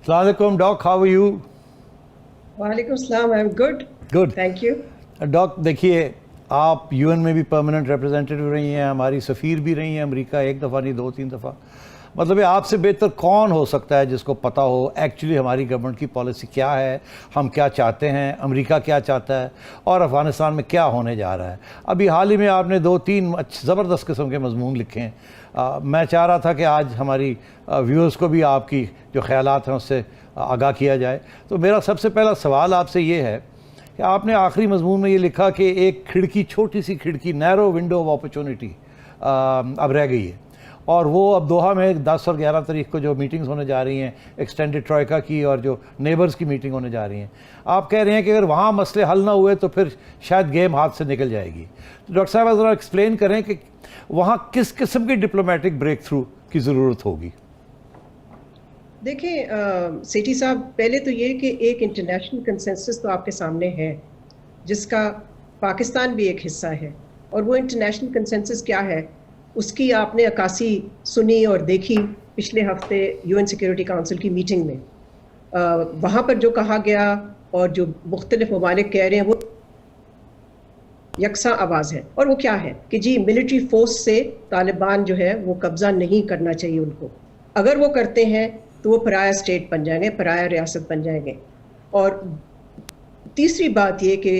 अस्सलाम वालेकुम dock, how are you? वालेकुम अस्सलाम, I am good good. Thank you. Doc देखिए, आप यूएन में भी परमानेंट रिप्रेजेंटेटिव रही हैं, हमारी सफ़ीर भी रही हैं अमेरिका, एक दफ़ा नहीं 2-3 दफ़ा। मतलब ये आपसे बेहतर कौन हो सकता है जिसको पता हो एक्चुअली हमारी गवर्नमेंट की पॉलिसी क्या है, हम क्या चाहते हैं, अमेरिका क्या चाहता है और अफ़गानिस्तान में क्या होने जा रहा है। अभी हाल ही में आपने 2-3 ज़बरदस्त किस्म के मज़मून लिखे हैं। मैं चाह रहा था कि आज हमारी व्यूअर्स को भी आपकी जो ख़यालात हैं उससे आगाह किया जाए। तो मेरा सबसे पहला सवाल आपसे ये है कि आपने आखिरी मज़मून में ये लिखा कि एक खिड़की, छोटी सी खिड़की, नैरो विंडो ऑफ अपॉर्चुनिटी अब रह गई है, और वो अब दोहा में 10 और 11 तारीख को जो मीटिंग्स होने जा रही हैं एक्सटेंडेड ट्रॉयका की और जो नेबर्स की मीटिंग होने जा रही हैं, आप कह रहे हैं कि अगर वहाँ मसले हल ना हुए तो फिर शायद गेम हाथ से निकल जाएगी। तो डॉक्टर साहब ज़रा एक्सप्लेन करें कि वहाँ किस किस्म की डिप्लोमेटिक ब्रेक थ्रू की ज़रूरत होगी। देखें सेठी साहब, पहले तो ये कि एक इंटरनेशनल कंसेंसस तो आपके सामने है जिसका पाकिस्तान भी एक हिस्सा है, और वो इंटरनेशनल कंसेंसस क्या है उसकी आपने अक्कासी सुनी और देखी पिछले हफ्ते यूएन सिक्योरिटी काउंसिल की मीटिंग में। वहाँ पर जो कहा गया और जो मुख्तलिफ ममालिक कह रहे हैं वो यकसा आवाज़ है, और वो क्या है कि जी मिलिट्री फोर्स से तालिबान जो है वो कब्ज़ा नहीं करना चाहिए उनको। अगर वो करते हैं तो वो पराया स्टेट बन जाएंगे, पराया रियासत बन जाएंगे। और तीसरी बात ये कि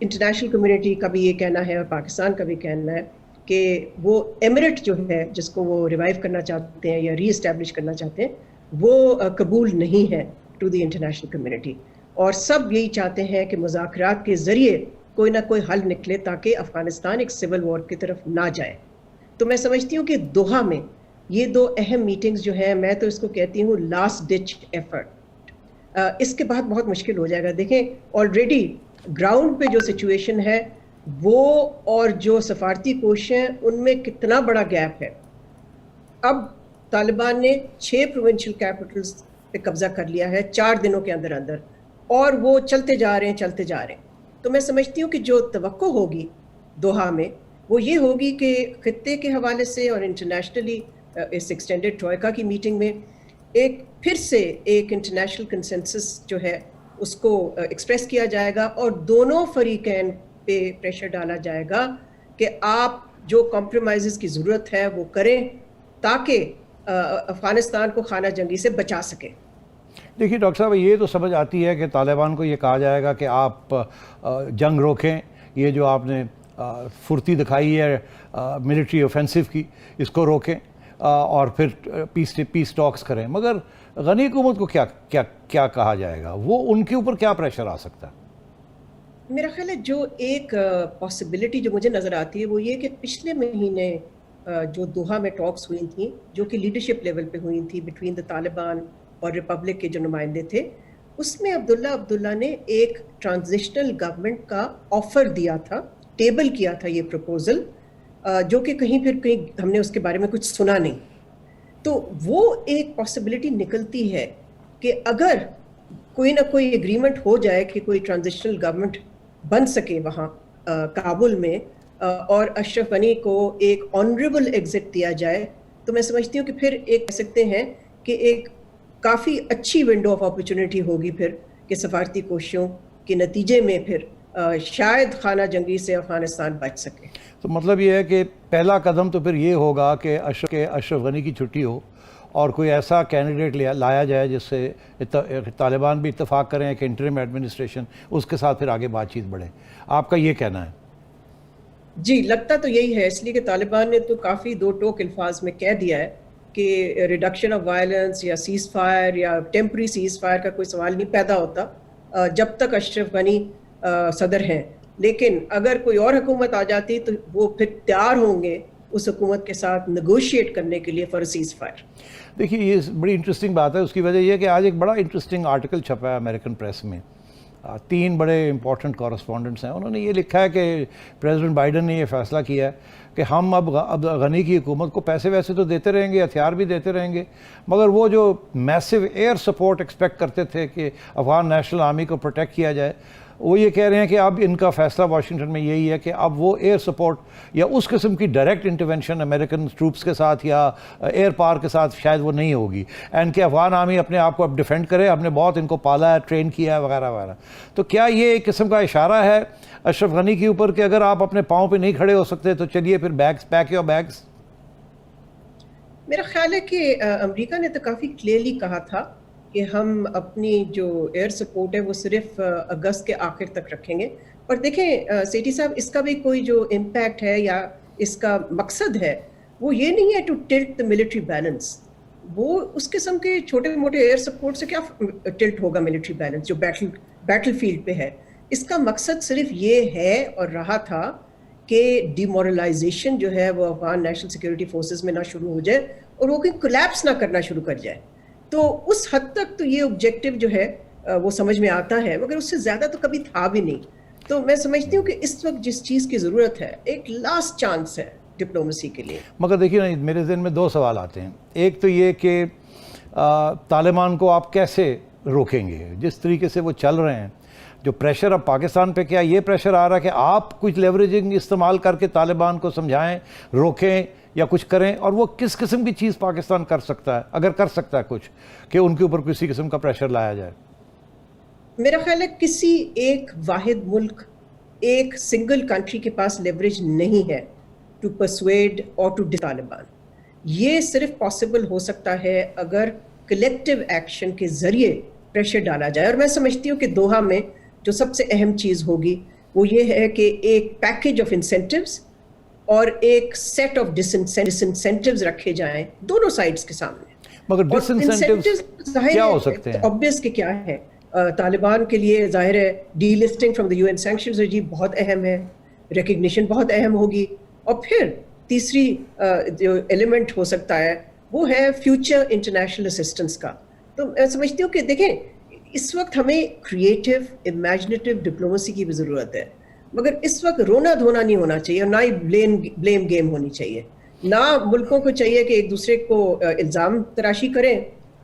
इंटरनेशनल कम्युनिटी का भी ये कहना है और पाकिस्तान का भी कहना है कि वो एमिरेट जो है जिसको वो रिवाइव करना चाहते हैं या री एस्टैब्लिश करना चाहते हैं, वो कबूल नहीं है टू द इंटरनेशनल कम्युनिटी। और सब यही चाहते हैं कि मुज़ाकरात के ज़रिए कोई ना कोई हल निकले ताकि अफ़गानिस्तान एक सिविल वॉर की तरफ ना जाए। तो मैं समझती हूँ कि दोहा में ये 2 अहम मीटिंग्स जो है, मैं तो इसको कहती हूँ लास्ट डिच एफर्ट। इसके बाद बहुत मुश्किल हो जाएगा। देखें ऑलरेडी ग्राउंड पे जो सिचुएशन है वो और जो सफारती कोशिश हैं उनमें कितना बड़ा गैप है। अब तालिबान ने 6 प्रोविंशियल कैपिटल्स पे कब्जा कर लिया है 4 दिनों के अंदर अंदर, और वो चलते जा रहे हैं। तो मैं समझती हूँ कि जो तवक्को होगी दोहा में वो ये होगी कि खित्ते के हवाले से और इंटरनेशनली इस एक्सटेंडेड ट्रॉयका की मीटिंग में एक फिर से एक इंटरनेशनल कंसेंसस जो है उसको एक्सप्रेस किया जाएगा और दोनों फरीकैन पे प्रेशर डाला जाएगा कि आप जो कॉम्प्रोमाइज़ की ज़रूरत है वो करें ताकि अफ़गानिस्तान को खाना जंगी से बचा सके। देखिए डॉक्टर साहब, ये तो समझ आती है कि तालिबान को ये कहा जाएगा कि आप जंग रोकें, ये जो आपने फुर्ती दिखाई है मिलिट्री ऑफेंसिव की, इसको रोकें और फिर पीस टॉक्स करें। मगर गनी हुकूमत को क्या क्या क्या कहा जाएगा, वो उनके ऊपर क्या प्रेशर आ सकता है? मेरा ख्याल है जो एक पॉसिबिलिटी जो मुझे नज़र आती है वो ये कि पिछले महीने जो दोहा में टॉक्स हुई थी जो कि लीडरशिप लेवल पे हुई थी बिटवीन द तालिबान और रिपब्लिक के जो नुमाइंदे थे, उसमें अब्दुल्ला ने एक ट्रांजिशनल गवर्नमेंट का ऑफ़र दिया था, टेबल किया था ये प्रपोज़ल, जो कि कहीं हमने उसके बारे में कुछ सुना नहीं। तो वो एक पॉसिबिलिटी निकलती है कि अगर कोई ना कोई एग्रीमेंट हो जाए कि कोई ट्रांजिशनल गवर्नमेंट बन सके वहाँ काबुल में, और अशरफ गनी को एक ऑनरेबल एग्जिट दिया जाए, तो मैं समझती हूँ कि फिर एक कह सकते हैं कि एक काफ़ी अच्छी विंडो ऑफ अपॉर्चुनिटी होगी फिर कि सफारती कोशिशों के नतीजे में फिर शायद खाना जंगी से अफ़गानिस्तान बच सके। तो मतलब ये है कि पहला कदम तो फिर ये होगा कि अशरफ गनी की छुट्टी हो और कोई ऐसा कैंडिडेट लाया जाए जिससे तालिबान भी इत्तेफाक करें कि इंटरिम एडमिनिस्ट्रेशन, उसके साथ फिर आगे बातचीत बढ़े। आपका ये कहना है? जी, लगता तो यही है, इसलिए कि तालिबान ने तो काफ़ी दो टोक अल्फाज में कह दिया है कि रिडक्शन ऑफ वायलेंस या सीज़ फायर या टेम्पररी सीज़ फायर का कोई सवाल नहीं पैदा होता जब तक अशरफ गनी सदर हैं। लेकिन अगर कोई और हुकूमत आ जाती तो वो फिर तैयार होंगे उस हुकूमत के साथ नेगोशिएट करने के लिए फॉर सीज़ फायर। देखिए ये बड़ी इंटरेस्टिंग बात है। उसकी वजह यह है कि आज एक बड़ा इंटरेस्टिंग आर्टिकल छपा है अमेरिकन प्रेस में। 3 बड़े इंपॉर्टेंट कॉरेस्पॉन्डेंट्स हैं, उन्होंने ये लिखा है कि प्रेसिडेंट बाइडन ने ये फ़ैसला किया है कि हम अब गनी की हुकूमत को पैसे वैसे तो देते रहेंगे, हथियार भी देते रहेंगे, मगर वो जो मैसिव एयर सपोर्ट एक्सपेक्ट करते थे कि अफगान नेशनल आर्मी को प्रोटेक्ट किया जाए, وہ یہ کہہ رہے ہیں کہ اب ان کا فیصلہ واشنگٹن میں یہی ہے کہ اب وہ ایئر سپورٹ یا اس قسم کی ڈائریکٹ انٹرونشن امریکن ٹروپس کے ساتھ یا ایئر پاور کے ساتھ شاید وہ نہیں ہوگی، اینڈ کہ افغان آرمی اپنے آپ کو اب ڈیفینڈ کرے، ہم نے بہت ان کو پالا ہے، ٹرین کیا ہے وغیرہ وغیرہ. تو کیا یہ ایک قسم کا اشارہ ہے اشرف غنی کے اوپر کہ اگر آپ اپنے پاؤں پہ نہیں کھڑے ہو سکتے تو چلیے پھر بیگز، پیک یور بیگز؟ میرا خیال ہے کہ امریکہ نے تو کافی کلیئرلی کہا تھا کہ ہم اپنی جو ایئر سپورٹ ہے وہ صرف اگست کے آخر تک رکھیں گے. اور دیکھیں سیٹھی صاحب، اس کا بھی کوئی جو امپیکٹ ہے یا اس کا مقصد ہے وہ یہ نہیں ہے to tilt the military balance. وہ اس قسم کے چھوٹے موٹے ایئر سپورٹ سے کیا ٹلٹ ہوگا ملٹری بیلنس جو بیٹل فیلڈ پہ ہے. اس کا مقصد صرف یہ ہے اور رہا تھا کہ ڈیمورلائزیشن جو ہے وہ افغان نیشنل سیکورٹی فورسز میں نہ شروع ہو جائے اور وہ کوئی کولیپس نہ کرنا شروع کر جائے. تو اس حد تک تو یہ آبجیکٹو جو ہے وہ سمجھ میں آتا ہے، مگر اس سے زیادہ تو کبھی تھا بھی نہیں. تو میں سمجھتی ہوں کہ اس وقت جس چیز کی ضرورت ہے ایک لاسٹ چانس ہے ڈپلومسی کے لیے. مگر دیکھیے نا، میرے ذہن میں دو سوال آتے ہیں. ایک تو یہ کہ طالبان کو آپ کیسے روکیں گے؟ جس طریقے سے وہ چل رہے ہیں، جو پریشر اب پاکستان پہ، کیا یہ پریشر آ رہا ہے کہ آپ کچھ لیوریجنگ استعمال کر کے طالبان کو سمجھائیں، روکیں یا کچھ کریں؟ اور وہ کس قسم کی چیز پاکستان کر سکتا ہے، اگر کر سکتا ہے کچھ، کہ ان کے اوپر کسی قسم کا پریشر لایا جائے؟ میرا خیال ہے کسی ایک واحد ملک، ایک سنگل کنٹری کے پاس لیوریج نہیں ہے ٹو پرسویڈ اور ٹو طالبان. یہ صرف پاسبل ہو سکتا ہے اگر کلیکٹیو ایکشن کے ذریعے پریشر ڈالا جائے. اور میں سمجھتی ہوں کہ دوحہ میں جو سب سے اہم چیز ہوگی وہ یہ ہے کہ ایک پیکیج آف انسینٹیوز اور ایک سیٹ آف ڈس انسینٹیوز رکھے جائیں دونوں سائڈز کے سامنے. مگر ڈس انسینٹیوز کیا ہو سکتے ہیں؟ obvious کہ کیا ہے، طالبان کے لیے ظاہر ہے D listing from the UN sanctions regime بہت اہم ہے، ریکگنیشن بہت اہم ہوگی. اور پھر تیسری جو ایلیمنٹ ہو سکتا ہے وہ ہے فیوچر انٹرنیشنل اسسٹنس کا. تو میں سمجھتی ہوں کہ دیکھیں اس وقت ہمیں کریٹو امیجنیٹو ڈپلومسی کی بھی ضرورت ہے، مگر اس وقت رونا دھونا نہیں ہونا چاہیے اور نہ ہی بلیم گیم ہونی چاہیے. نہ ملکوں کو چاہیے کہ ایک دوسرے کو الزام تراشی کریں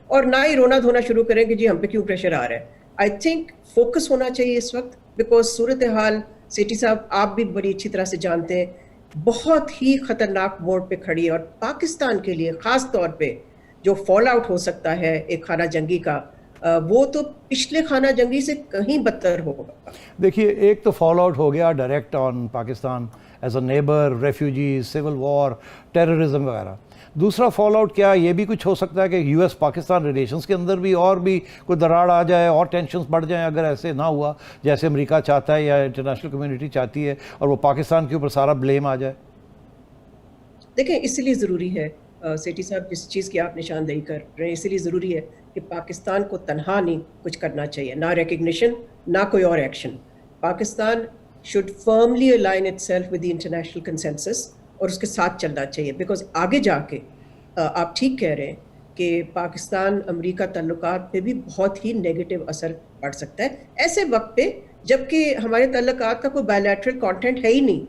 اور نہ ہی رونا دھونا شروع کریں کہ جی ہم پہ کیوں پریشر آ رہا ہے. آئی تھنک فوکس ہونا چاہیے اس وقت، بیکاز صورتحال سیٹھی صاحب آپ بھی بڑی اچھی طرح سے جانتے ہیں بہت ہی خطرناک موڑ پہ کھڑی ہے. اور پاکستان کے لیے خاص طور پہ جو فال آؤٹ ہو سکتا ہے ایک خانہ جنگی کا، وہ تو پچھلے خانہ جنگی سے کہیں بدتر ہوگا. دیکھیے، ایک تو فال آؤٹ ہو گیا direct on Pakistan as a neighbour, refugees, civil war, terrorism وغیرہ. دوسرا فال آؤٹ کیا یہ بھی کچھ ہو سکتا ہے کہ یو ایس پاکستان ریلیشنز کے اندر بھی اور بھی کوئی دراڑ آ جائے اور ٹینشنز بڑھ جائیں اگر ایسے نہ ہوا جیسے امریکہ چاہتا ہے یا انٹرنیشنل کمیونٹی چاہتی ہے، اور وہ پاکستان کے اوپر سارا بلیم آ جائے؟ دیکھیں اس لیے ضروری ہے سیٹھی صاحب جس چیز کی آپ نشاندہی کر رہے ہیں، اس لیے ضروری ہے کہ پاکستان کو تنہا نہیں کچھ کرنا چاہیے، نہ ریکگنیشن نہ کوئی اور action. Pakistan should firmly align itself with the international consensus اور اس کے ساتھ چلنا چاہیے. بیکاز آگے جا کے آپ ٹھیک کہہ رہے ہیں کہ پاکستان امریکہ تعلقات پہ بھی بہت ہی نیگیٹو اثر پڑ سکتا ہے ایسے وقت پہ جب کہ ہمارے تعلقات کا کوئی بائیلیٹرل کانٹینٹ ہے ہی نہیں.